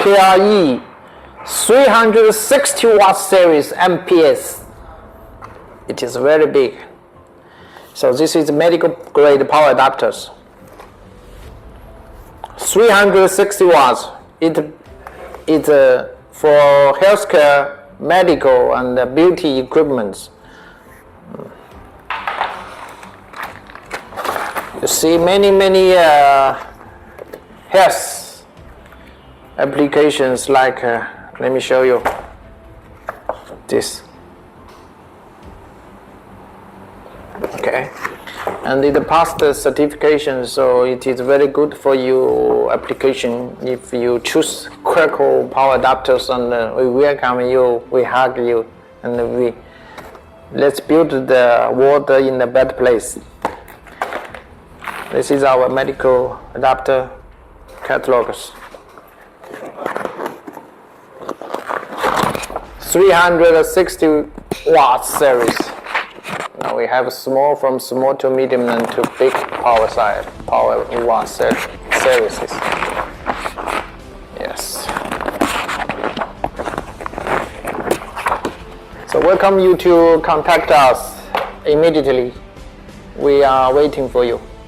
KRE360 series MPS. It is very big. So this is medical grade power adapters. 360 watts. It is for healthcare, medical, and beauty equipment. You see many health applications like, let me show you this. Okay, and it passed the certification, so it is very good for your application. If you choose KRECO power adapters, and we welcome you, we hug you, and let's build the world in a better place. This is our medical adapter catalogs. 360 watts series. Now we have from small to medium and to big power watt series. Yes. So welcome you to contact us immediately. We are waiting for you.